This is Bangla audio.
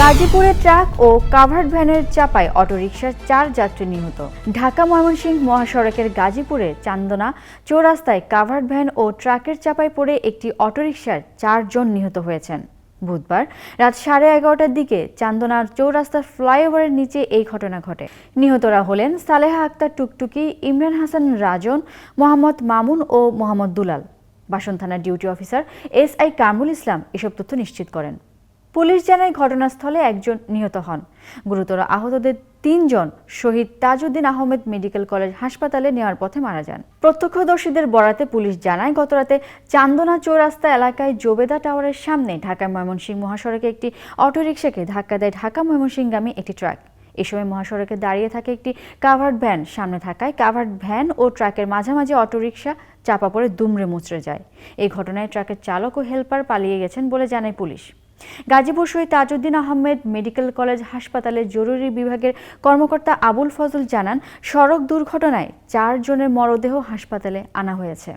গাজীপুরে ট্রাক ও কাভার্ড ভ্যানের চাপায় অটোরিকশার 4 যাত্রী নিহত। ঢাকা ময়মনসিংহ মহাসড়কের গাজীপুরে চান্দনা চৌরাস্তায় কাভার্ড ভ্যান ও ট্রাকের চাপায় পড়ে একটি অটোরিকশার 4 জন নিহত হয়েছেন। বুধবার রাত 11:30টার দিকে চান্দনা চৌরাস্তার ফ্লাইওভারের নিচে এই ঘটনা ঘটে। নিহতরা হলেন সালেহা আক্তার টুকটুকি, ইমরান হাসান রাজন, মোহাম্মদ মামুন ও মোহাম্মদ দুলাল। বাসন থানার duty officer SI Kamrul Islam এসব তথ্য নিশ্চিত করেন। পুলিশ জানায় ঘটনাস্থলে একজন নিহত হন। গুরুতর আহতদের 3 জন শহীদ তাজউদ্দিন আহমেদ মেডিকেল কলেজ হাসপাতালে নেওয়ার পথে মারা যান। প্রত্যক্ষদর্শীদের বরাতে পুলিশ জানায় গতরাতে চান্দনা চৌরাস্তা এলাকায় জোবেদা টাওয়ারের সামনে ঢাকা ময়মনসিংহ মহাসড়কে একটি অটোরিকশাকে ধাক্কা দেয় ঢাকা ময়মনসিংহগামী একটি ট্রাক। এ সময় মহাসড়কে দাঁড়িয়ে থাকে একটি কাভার্ড ভ্যান সামনে থাকায় কাভার্ড ভ্যান ও ট্রাকের মাঝামাঝি অটোরিকশা চাপা পড়ে দুমড়ে মুচড়ে যায়। এই ঘটনায় ট্রাকের চালক ও হেলপার পালিয়ে গেছেন বলে জানায় পুলিশ। গাজীপুর শহীদ তাজউদ্দিন আহমেদ মেডিকেল কলেজ হাসপাতালের জরুরি বিভাগের কর্মকর্তা আবুল ফজল জানান, সড়ক দুর্ঘটনায় 4 জনের মরদেহ হাসপাতালে আনা হয়েছে।